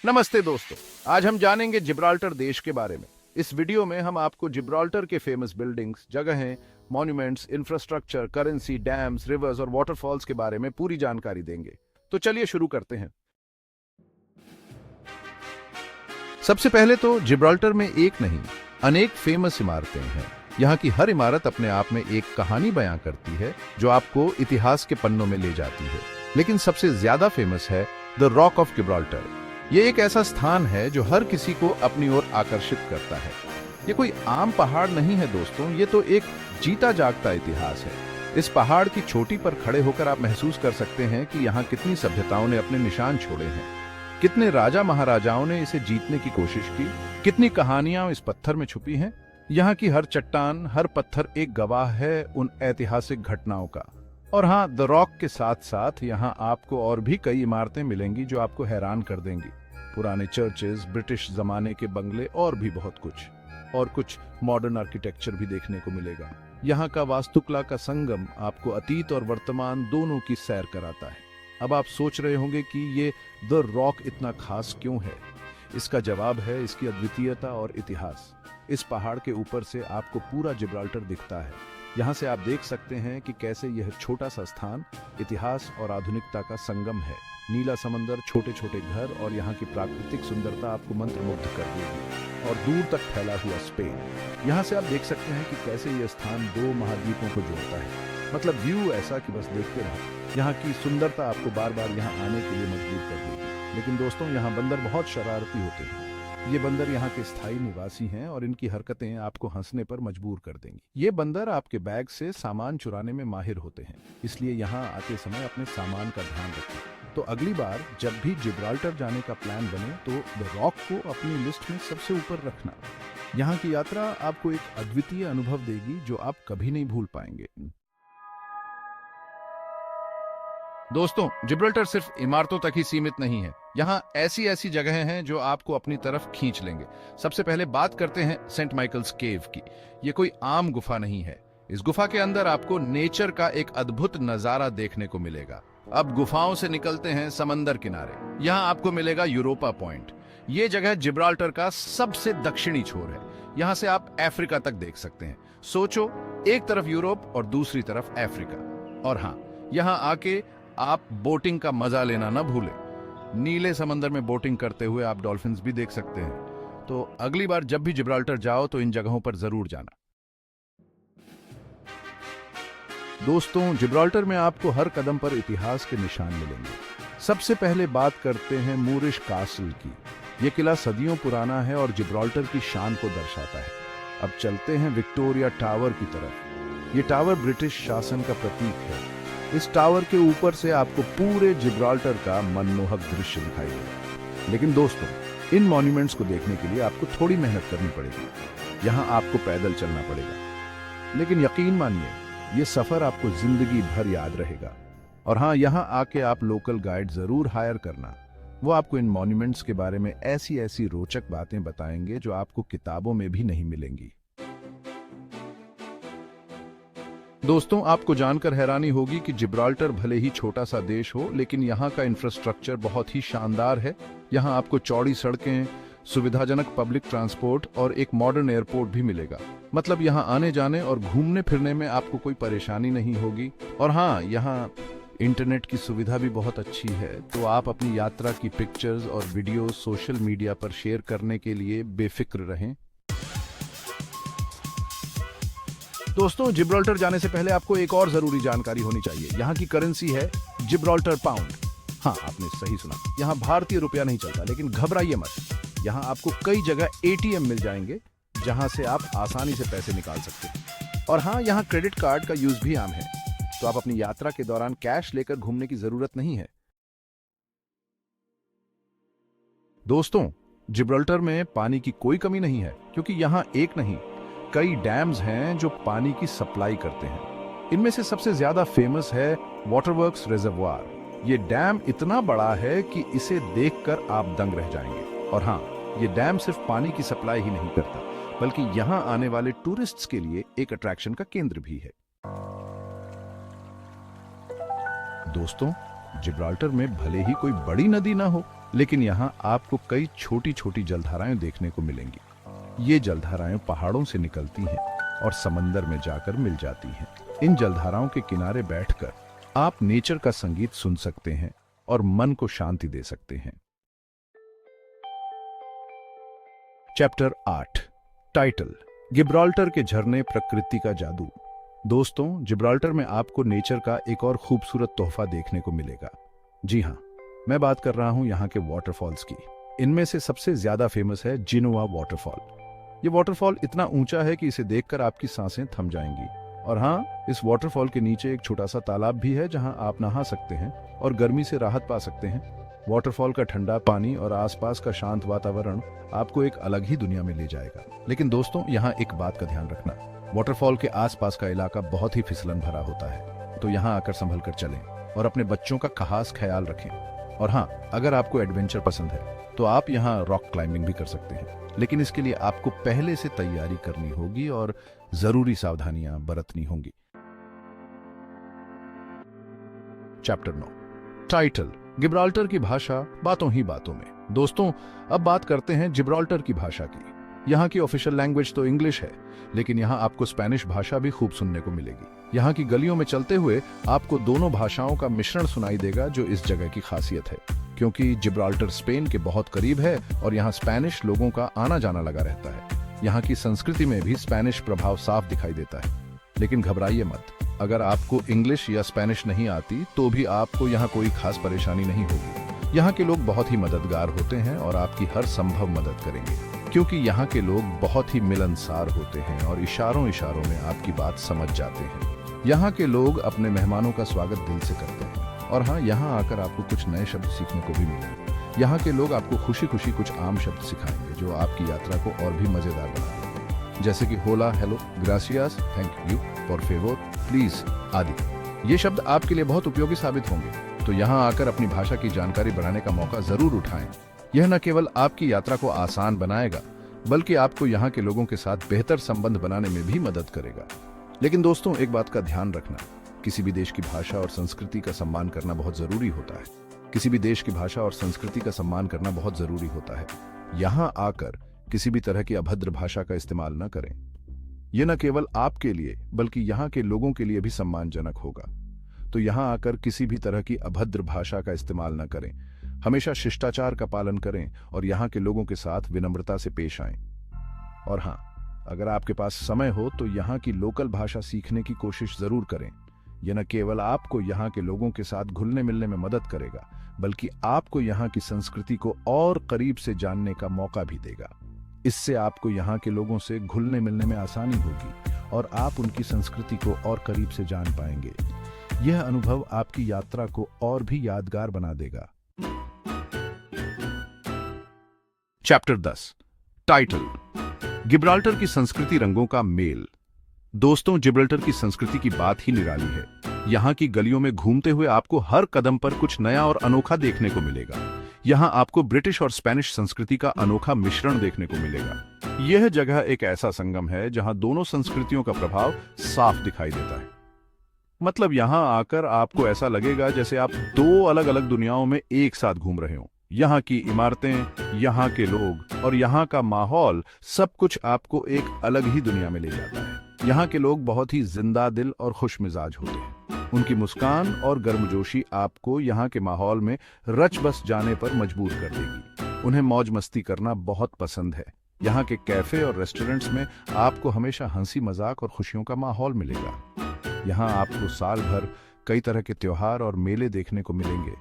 नमस्ते दोस्तों, आज हम जानेंगे जिब्राल्टर देश के बारे में। इस वीडियो में हम आपको जिब्राल्टर के फेमस बिल्डिंग्स, जगहें, monuments, infrastructure, currency, dams, reverse और वाटरफॉल्स के बारे में पूरी जानकारी देंगे। तो चलिए शुरू करते हैं। सबसे पहले तो जिब्राल्टर में एक नहीं, अनेक फेमस इमारतें हैं। यहाँ की हर इमारत अपने आप में एक कहानी बयां करती है जो आपको इतिहास के पन्नों में ले जाती है। लेकिन सबसे ज्यादा फेमस है द रॉक ऑफ जिब्राल्टर। ये एक ऐसा स्थान है जो हर किसी को अपनी ओर आकर्षित करता है। ये कोई आम पहाड़ नहीं है दोस्तों, ये तो एक जीता जागता इतिहास है। इस पहाड़ की चोटी पर खड़े होकर आप महसूस कर सकते हैं कि यहाँ कितनी सभ्यताओं ने अपने निशान छोड़े हैं, कितने राजा महाराजाओं ने इसे जीतने की कोशिश की, कितनी कहानियां इस पत्थर में छुपी हैं। यहाँ की हर चट्टान, हर पत्थर एक गवाह है उन ऐतिहासिक घटनाओं का। और हाँ, द रॉक के साथ साथ यहाँ आपको और भी कई इमारतें मिलेंगी जो आपको हैरान कर देंगी। पुराने चर्चेस, ब्रिटिश जमाने के बंगले और भी बहुत कुछ। और कुछ मॉडर्न आर्किटेक्चर भी देखने को मिलेगा। यहाँ का वास्तुकला का संगम आपको अतीत और वर्तमान दोनों की सैर कराता है। अब आप सोच रहे होंगे कि ये द रॉक इतना खास क्यों है। इसका जवाब है इसकी अद्वितीयता और इतिहास। इस पहाड़ के ऊपर से आपको पूरा जिब्राल्टर दिखता है। यहाँ से आप देख सकते हैं कि कैसे यह छोटा सा स्थान इतिहास और आधुनिकता का संगम है। नीला समंदर, छोटे छोटे घर और यहाँ की प्राकृतिक सुंदरता आपको मंत्रमुग्ध कर देगी। और दूर तक फैला हुआ स्पेन। यहाँ से आप देख सकते हैं कि कैसे यह स्थान दो महाद्वीपों को जोड़ता है। मतलब व्यू ऐसा कि बस देखते रहो। यहाँ की सुंदरता आपको बार बार यहाँ आने के लिए मजबूर कर देगी। लेकिन दोस्तों, यहाँ बंदर बहुत शरारती होते हैं। ये बंदर यहाँ के स्थायी निवासी हैं और इनकी हरकतें आपको हंसने पर मजबूर कर देंगी। ये बंदर आपके बैग से सामान चुराने में माहिर होते हैं, इसलिए यहाँ आते समय अपने सामान का ध्यान रखें। तो अगली बार जब भी जिब्राल्टर जाने का प्लान बने तो द रॉक को अपनी लिस्ट में सबसे ऊपर रखना। यहाँ की यात्रा आपको एक अद्वितीय अनुभव देगी जो आप कभी नहीं भूल पाएंगे। दोस्तों, जिब्राल्टर सिर्फ इमारतों तक ही सीमित नहीं है। यहाँ ऐसी ऐसी जगहें हैं जो आपको अपनी तरफ खींच लेंगे। सबसे पहले बात करते हैं सेंट माइकल्स केव की। ये कोई आम गुफा नहीं है। इस गुफा के अंदर आपको नेचर का एक अद्भुत नजारा देखने को मिलेगा। अब गुफाओं से निकलते हैं समंदर किनारे। यहाँ आपको मिलेगा यूरोपा पॉइंट। ये जगह जिब्राल्टर का सबसे दक्षिणी छोर है। यहाँ से आप अफ्रीका तक देख सकते हैं। सोचो, एक तरफ यूरोप और दूसरी तरफ अफ्रीका। और हाँ, यहाँ आके आप बोटिंग का मजा लेना ना भूलें। नीले समंदर में बोटिंग करते हुए आप डॉल्फिन्स भी देख सकते हैं। तो अगली बार जब भी जिब्राल्टर जाओ तो इन जगहों पर जरूर जाना। दोस्तों, जिब्राल्टर में आपको हर कदम पर इतिहास के निशान मिलेंगे। सबसे पहले बात करते हैं मूरिश कासल की। यह किला सदियों पुराना है और जिब्राल्टर की शान को दर्शाता है। अब चलते हैं विक्टोरिया टावर की तरफ। यह टावर ब्रिटिश शासन का प्रतीक है। इस टावर के ऊपर से आपको पूरे जिब्राल्टर का मनमोहक दृश्य दिखाई देगा। लेकिन दोस्तों, इन मॉन्यूमेंट्स को देखने के लिए आपको थोड़ी मेहनत करनी पड़ेगी। यहाँ आपको पैदल चलना पड़ेगा, लेकिन यकीन मानिए, ये सफर आपको जिंदगी भर याद रहेगा। और हाँ, यहाँ आके आप लोकल गाइड जरूर हायर करना। वो आपको इन मॉन्यूमेंट्स के बारे में ऐसी ऐसी रोचक बातें बताएंगे जो आपको किताबों में भी नहीं मिलेंगी। दोस्तों, आपको जानकर हैरानी होगी कि जिब्राल्टर भले ही छोटा सा देश हो, लेकिन यहाँ का इंफ्रास्ट्रक्चर बहुत ही शानदार है। यहाँ आपको चौड़ी सड़कें, सुविधाजनक पब्लिक ट्रांसपोर्ट और एक मॉडर्न एयरपोर्ट भी मिलेगा। मतलब यहाँ आने जाने और घूमने फिरने में आपको कोई परेशानी नहीं होगी। और हाँ, यहाँ इंटरनेट की सुविधा भी बहुत अच्छी है, तो आप अपनी यात्रा की पिक्चर्स और वीडियो सोशल मीडिया पर शेयर करने के लिए बेफिक्र रहें। दोस्तों, जिब्राल्टर जाने से पहले आपको एक और जरूरी जानकारी होनी चाहिए। यहाँ की करेंसी है जिब्राल्टर पाउंड। हाँ, आपने सही सुना। यहाँ भारतीय रुपया नहीं चलता, लेकिन घबराइए मत। यहाँ आपको कई जगह एटीएम मिल जाएंगे जहाँ से आप आसानी से पैसे निकाल सकते हैं। और हाँ, यहाँ क्रेडिट कार्ड का यूज भी आम है, तो आप अपनी यात्रा के दौरान कैश लेकर घूमने की जरूरत नहीं है। दोस्तों, जिब्राल्टर में पानी की कोई कमी नहीं है, क्योंकि यहाँ एक नहीं, कई डैम्स हैं जो पानी की सप्लाई करते हैं। इनमें से सबसे ज्यादा फेमस है वाटरवर्क्स रिजर्वॉयर। ये डैम इतना बड़ा है कि इसे देखकर आप दंग रह जाएंगे। और हाँ, ये डैम सिर्फ पानी की सप्लाई ही नहीं करता, बल्कि यहाँ आने वाले टूरिस्ट्स के लिए एक अट्रैक्शन का केंद्र भी है। दोस्तों, जिब्राल्टर में भले ही कोई बड़ी नदी ना हो, लेकिन यहाँ आपको कई छोटी छोटी जलधाराएं देखने को मिलेंगी। ये जलधाराएं पहाड़ों से निकलती हैं और समंदर में जाकर मिल जाती हैं। इन जलधाराओं के किनारे बैठकर आप नेचर का संगीत सुन सकते हैं और मन को शांति दे सकते हैं। चैप्टर 8 टाइटल, जिब्राल्टर के झरने, प्रकृति का जादू। दोस्तों, जिब्राल्टर में आपको नेचर का एक और खूबसूरत तोहफा देखने को मिलेगा। जी हाँ, मैं बात कर रहा हूं यहाँ के वाटरफॉल्स की। इनमें से सबसे ज्यादा फेमस है जिनोआ वाटरफॉल। ये वाटरफॉल इतना ऊंचा है कि इसे देखकर आपकी सांसें थम जाएंगी। और हाँ, इस वाटरफॉल के नीचे एक छोटा सा तालाब भी है जहां आप नहा सकते हैं और गर्मी से राहत पा सकते हैं। वाटरफॉल का ठंडा पानी और आसपास का शांत वातावरण आपको एक अलग ही दुनिया में ले जाएगा। लेकिन दोस्तों, यहाँ एक बात का ध्यान रखना, वाटरफॉल के आसपास का इलाका बहुत ही फिसलन भरा होता है, तो यहाँ आकर संभल कर चलें और अपने बच्चों का खास ख्याल रखें। और हाँ, अगर आपको एडवेंचर पसंद है तो आप यहाँ रॉक क्लाइंबिंग भी कर सकते हैं, लेकिन इसके लिए आपको पहले से तैयारी करनी होगी और जरूरी सावधानियां बरतनी होंगी। चैप्टर 9 टाइटल, जिब्राल्टर की भाषा, बातों ही बातों में। दोस्तों, अब बात करते हैं जिब्राल्टर की भाषा की। यहाँ की ऑफिशियल लैंग्वेज तो इंग्लिश है, लेकिन यहाँ आपको स्पेनिश भाषा भी खूब सुनने को मिलेगी। यहाँ की गलियों में चलते हुए आपको दोनों भाषाओं का मिश्रण सुनाई देगा, जो इस जगह की खासियत है। क्योंकि जिब्राल्टर स्पेन के बहुत करीब है और यहाँ स्पेनिश लोगों का आना जाना लगा रहता है। यहाँ की संस्कृति में भी स्पेनिश प्रभाव साफ दिखाई देता है। लेकिन घबराइए मत, अगर आपको इंग्लिश या स्पेनिश नहीं आती तो भी आपको यहाँ कोई खास परेशानी नहीं होगी। यहाँ के लोग बहुत ही मददगार होते हैं और आपकी हर संभव मदद करेंगे, क्योंकि यहाँ के लोग बहुत ही मिलनसार होते हैं और इशारों इशारों में आपकी बात समझ जाते हैं। यहाँ के लोग अपने मेहमानों का स्वागत दिल से करते हैं। और हाँ, यहाँ आकर आपको कुछ नए शब्द सीखने को भी मिलेंगे। यहाँ के लोग आपको खुशी खुशी कुछ आम शब्द सिखाएंगे, जो आपकी यात्रा को और भी मजेदार बना देंगे, जैसे कि होला, hello, gracias, thank you, por favor, please आदि। ये शब्द आपके लिए बहुत उपयोगी साबित होंगे। तो यहाँ आकर अपनी भाषा की जानकारी बढ़ाने का मौका जरूर उठाएं। यह न केवल आपकी यात्रा को आसान बनाएगा, बल्कि आपको यहाँ के लोगों के साथ बेहतर संबंध बनाने में भी मदद करेगा। लेकिन दोस्तों, एक बात का ध्यान रखना, किसी भी देश की भाषा और संस्कृति का सम्मान करना बहुत जरूरी होता है। किसी भी देश की भाषा और संस्कृति का सम्मान करना बहुत जरूरी होता है। यहाँ आकर किसी भी तरह की अभद्र भाषा का इस्तेमाल न करें। यह न केवल आपके लिए बल्कि यहाँ के लोगों के लिए भी सम्मानजनक होगा। तो यहाँ आकर किसी भी तरह की अभद्र भाषा का इस्तेमाल न करें। हमेशा शिष्टाचार का पालन करें और यहाँ के लोगों के साथ विनम्रता से पेश आएं। और हाँ, अगर आपके पास समय हो तो यहाँ की लोकल भाषा सीखने की कोशिश जरूर करें। यह न केवल आपको यहाँ के लोगों के साथ घुलने मिलने में मदद करेगा, बल्कि आपको यहाँ की संस्कृति को और करीब से जानने का मौका भी देगा। इससे आपको यहाँ के लोगों से घुलने मिलने में आसानी होगी और आप उनकी संस्कृति को और करीब से जान पाएंगे। यह अनुभव आपकी यात्रा को और भी यादगार बना देगा। चैप्टर 10 टाइटल, जिब्राल्टर की संस्कृति, रंगों का मेल। दोस्तों, जिब्राल्टर की संस्कृति की बात ही निराली है। यहाँ की गलियों में घूमते हुए आपको हर कदम पर कुछ नया और अनोखा देखने को मिलेगा। यहाँ आपको ब्रिटिश और स्पेनिश संस्कृति का अनोखा मिश्रण देखने को मिलेगा। यह जगह एक ऐसा संगम है जहाँ दोनों संस्कृतियों का प्रभाव साफ दिखाई देता है। मतलब यहाँ आकर आपको ऐसा लगेगा जैसे आप दो अलग अलग दुनियाओं में एक साथ घूम रहे हो। यहाँ की इमारतें, यहाँ के लोग और यहाँ का माहौल, सब कुछ आपको एक अलग ही दुनिया में ले जाता है। यहाँ के लोग बहुत ही जिंदा दिल और खुश मिजाज होते हैं। उनकी मुस्कान और गर्मजोशी आपको यहाँ के माहौल में रच बस जाने पर मजबूर कर देगी। उन्हें मौज मस्ती करना बहुत पसंद है। यहाँ के कैफे और रेस्टोरेंट्स में आपको हमेशा हंसी मजाक और खुशियों का माहौल मिलेगा। यहाँ आपको साल भर कई तरह के त्योहार और मेले देखने को मिलेंगे।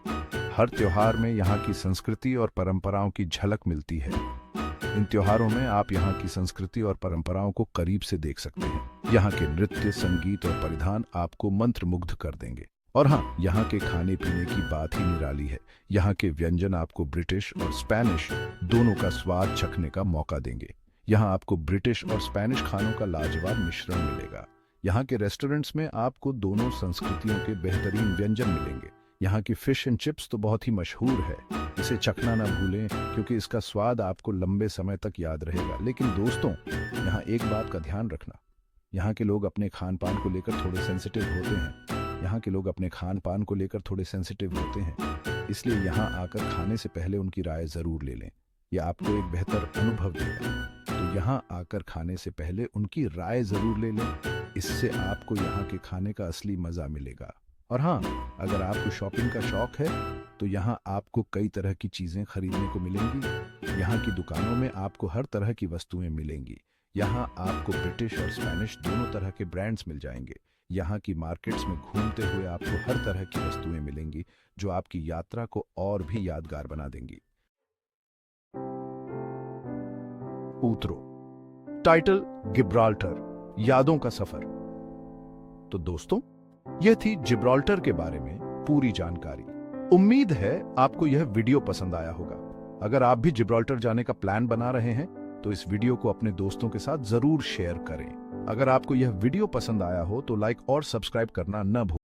हर त्योहार में यहाँ की संस्कृति और परंपराओं की झलक मिलती है। इन त्योहारों में आप यहाँ की संस्कृति और परंपराओं को करीब से देख सकते हैं। यहाँ के नृत्य, संगीत और परिधान आपको मंत्रमुग्ध कर देंगे। और हाँ, यहाँ के खाने पीने की बात ही निराली है। यहाँ के व्यंजन आपको ब्रिटिश और स्पेनिश दोनों का स्वाद चखने का मौका देंगे। यहाँ आपको ब्रिटिश और स्पेनिश खानों का लाजवाब मिश्रण मिलेगा। यहाँ के रेस्टोरेंट्स में आपको दोनों संस्कृतियों के बेहतरीन व्यंजन मिलेंगे। यहाँ की फिश एंड चिप्स तो बहुत ही मशहूर है। इसे चखना ना भूलें, क्योंकि इसका स्वाद आपको लंबे समय तक याद रहेगा। लेकिन दोस्तों, यहाँ एक बात का ध्यान रखना, यहाँ के लोग अपने खान पान को लेकर थोड़े सेंसिटिव होते हैं। यहाँ के लोग अपने खान पान को लेकर थोड़े सेंसिटिव होते हैं, इसलिए यहाँ आकर खाने से पहले उनकी राय जरूर ले लें। यह आपको एक बेहतर अनुभव देगा। तो यहाँ आकर खाने से पहले उनकी राय जरूर ले लें, इससे आपको यहाँ के खाने का असली मजा मिलेगा। और हाँ, अगर आपको शॉपिंग का शौक है तो यहाँ आपको कई तरह की चीजें खरीदने को मिलेंगी। यहाँ की दुकानों में आपको हर तरह की वस्तुएं मिलेंगी। यहाँ आपको ब्रिटिश और स्पेनिश दोनों तरह के ब्रांड्स मिल जाएंगे। यहाँ की मार्केट्स में घूमते हुए आपको हर तरह की वस्तुएं मिलेंगी जो आपकी यात्रा को और भी यादगार बना देंगी। उतरो। टाइटल जिब्राल्टर, यादों का सफर। तो दोस्तों, यह थी जिब्राल्टर के बारे में पूरी जानकारी। उम्मीद है आपको यह वीडियो पसंद आया होगा। अगर आप भी जिब्राल्टर जाने का प्लान बना रहे हैं तो इस वीडियो को अपने दोस्तों के साथ जरूर शेयर करें। अगर आपको यह वीडियो पसंद आया हो तो लाइक और सब्सक्राइब करना न भूलें।